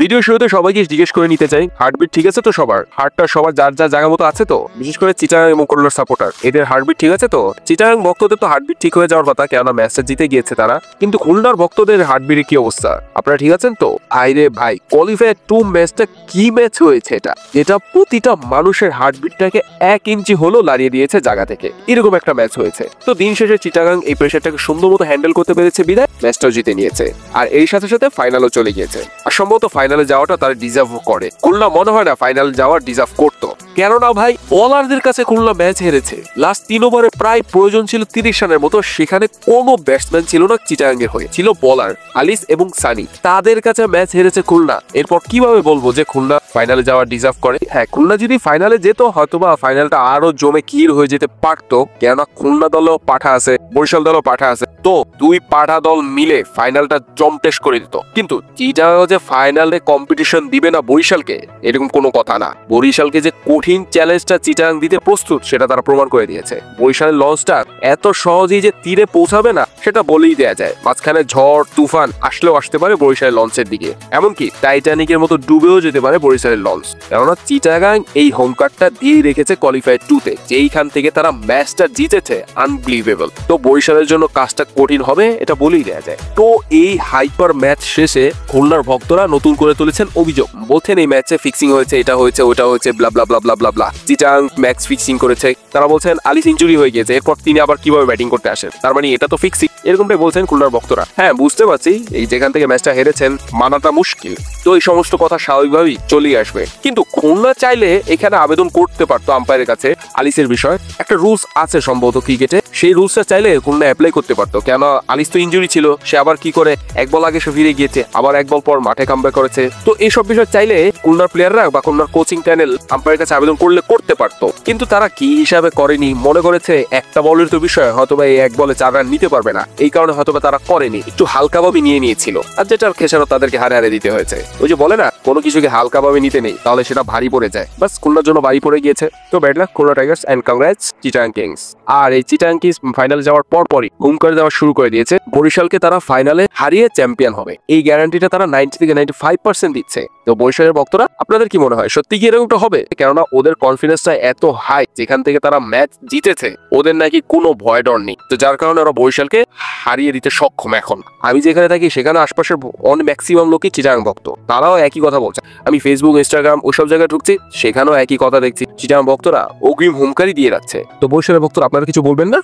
Video শুরুতে সবাইকে জিজ্ঞেস করে নিতে চাই, হার্টবিট ঠিক আছে তো সবার? হার্টটা সবার যার যার জায়গা মতো আছে তো? বিশেষ করে চিটাগাং এবং খুলনার সাপোর্টার, এদের হার্টবিট ঠিক আছে তো? চিটাগাং ভক্তদের তো হার্টবিট ঠিক হয়ে যাওয়ার কথা, কেননা ম্যাচটা জিতে গিয়েছে তারা। কিন্তু খুলনার ভক্তদের হার্টবিটের কি অবস্থা? আপনারা ঠিক আছেন তো? আইরে ভাই, কোয়ালিফায়ার 2 ম্যাচটা কি ম্যাচ হয়েছে এটা প্রতিটা মানুষের হার্টবিটটাকে 1 ইঞ্চি হলো লাড়িয়ে দিয়েছে জায়গা থেকে। এরকম একটা ম্যাচ হয়েছে। তো দিন শেষে চিটাগাং এই প্রেশারটাকে সুন্দর মতো হ্যান্ডেল করতে পেরেছে বিদায় ম্যাচটাও জিতে নিয়েছে। আর এই সাথে সাথে ফাইনালও চলে গিয়েছে। আর সম্ভবত ফাইনালে যাওয়াটা তারা ডিজার্ভ করে। খুলনা মনে হয় না ফাইনাল যাওয়ার ডিজার্ভ করতো, কেননা ভাই বোলারদের কাছে খুলনা ম্যাচ হেরেছে। লাস্ট 3 ওভারে প্রায় প্রয়োজন ছিল 30 রানের মতো, সেখানে কোনো ব্যাটসম্যান ছিল না চিটাগাংয়ের হয়ে, ছিল বোলার আলিস এবং সানি। তাদের কাছে ম্যাচ হেরেছে খুলনা। এরপর কিভাবে বলবো যে খুলনা ফাইনালে যাওয়ার ডিজার্ভ করে? হ্যাঁ, খুলনা যদি ফাইনালে যেত হয়তোবা ফাইনালটা আরো জমে কির হয়ে যেতে পারতো, কেননা খুলনা দলও পাঠা আছে, বরিশাল দলও পাঠা আছে। তো 2 পাঠা দল মিলে ফাইনালটা জমটেস করে দিত। কিন্তু চিটাগাং যে ফাইনালে কম্পিটিশন দিবে না বরিশালকে, এরকম কোনো কথা না। বরিশালকে যে কঠিন চ্যালেঞ্জটা চিটাগাং দিতে প্রস্তুত সেটা তারা প্রমাণ করে দিয়েছে। বরিশালের লঞ্চটা এত সহজেই যে তীরে পৌঁছাবে না সেটা বলেই দেয়া যায়। মাঝখানে ঝড় তুফান আসলেও আসতে পারে বরিশালের লঞ্চের দিকে, এমনকি টাইটানিকের মতো ডুবেও যেতে পারে বরিশালের লঞ্চ। কেননা চিটাগাং এই হোমকার্ডটা দিয়ে রেখেছে কোয়ালিফায়ার 2-তে, যেইখান থেকে তারা ম্যাচটা জিতেছে। আনবিলিভেবল। তো বরিশালের জন্য কাজটা কঠিন হবে এটা বলেই দেয়া যায়। তো এই হাইপার ম্যাচ শেষে খুলনার ভক্তরা নতুন করে তুলেছেন অভিযোগ। বলছেন এই ম্যাচে ফিক্সিং হয়েছে, এটা হয়েছে, ওটা হয়েছে, ব্লা ব্লা ব্লা ব্লা ব্লা ব্লা। চিটাগাং ম্যাচ ফিক্সিং করেছে। তারা বলছেন আলিস ইনজুরি হয়ে গিয়েছে, এরপর তিনি আবার কিভাবে ব্যাটিং করতে আসেন, তার মানে এটা তো ফিক্সিং, এরকমটাই বলছেন খুলনার ভক্তরা। হ্যাঁ, বুঝতে পারছি এই যেখান থেকে ম্যাচটা হেরেছেন মানাটা মুশকিল। তো এই সমস্ত কথা স্বাভাবিকভাবেই চলেই আসবে। কিন্তু খুলনা চাইলে এখানে আবেদন করতে পারতো আম্পায়ারের কাছে আলিসের বিষয়। একটা রুলস আছে সম্ভবত ক্রিকেটে, সেই রুলসটা চাইলে খুলনা অ্যাপ্লাই করতে পারতো। কেন আলিস তো ইনজুরি ছিল, সে আবার কি করে 1 বল আগে সে ফিরে গিয়েছে, আবার 1 বল পর মাঠে কামব্যাক করেছে। তো এইসব বিষয় চাইলে খুলনার প্লেয়াররা বা খুলনার কোচিং প্যানেল আম্পায়ারের কাছে আবেদন করলে করতে পারতো। কিন্তু তারা কি হিসাবে করেনি, মনে করেছে একটা বলের তো বিষয়, হয়তোবা এই 1 বলে 4 রান নিতে পারবে না, এই কারণে হয়তোবা তারা করেনি, একটু হালকাভাবে নিয়ে নিয়েছিল। আর যেটার খেসারত তাদেরকে হারে দিতে হয়েছে। ওই যে বলে না, কোনো কিছুকে হালকাভাবে নিতে নেই, তাহলে সেটা ভারী পড়ে যায়। বাস খুলনার জন্য ভারী পড়ে গিয়েছে। তো bad luck Khulna tigers and congrats Chittagong kings. আর এই চিটাগাং কিংস ফাইনালে যাওয়ার পরপরই হুঙ্কার দেওয়া শুরু করে দিয়েছে বরিশালকে তারা ফাইনালে হারিয়ে চ্যাম্পিয়ন হবে। এই গ্যারান্টিটা তারা 90 থেকে 95% দিচ্ছে। তো বরিশালের ভক্তরা আপনাদের কি মনে হয়, সত্যি কি এরকমটা হবে? কেননা ওদের কনফিডেন্সটা এত হাই, যেখান থেকে তারা ম্যাচ জিতেছে, ওদের নাকি কোনো ভয় ডর নেই। তো যার কারণে ওরা বরিশালকে হারিয়ে দিতে সক্ষম। এখন আমি যেখানে থাকি সেখানে আশপাশের অনেক ম্যাক্সিমাম লোকই চিটাগাং ভক্ত, তারাও একই কথা বলছে। আমি ফেসবুক, ইনস্টাগ্রাম ওইসব জায়গায় ঢুকছি, সেখানেও একই কথা দেখছি। চিটাগাং ভক্তরা অগ্রিম হুমকারি দিয়ে রাখছে। তো বরিশালের ভক্তরা আপনারা কিছু বলবেন না?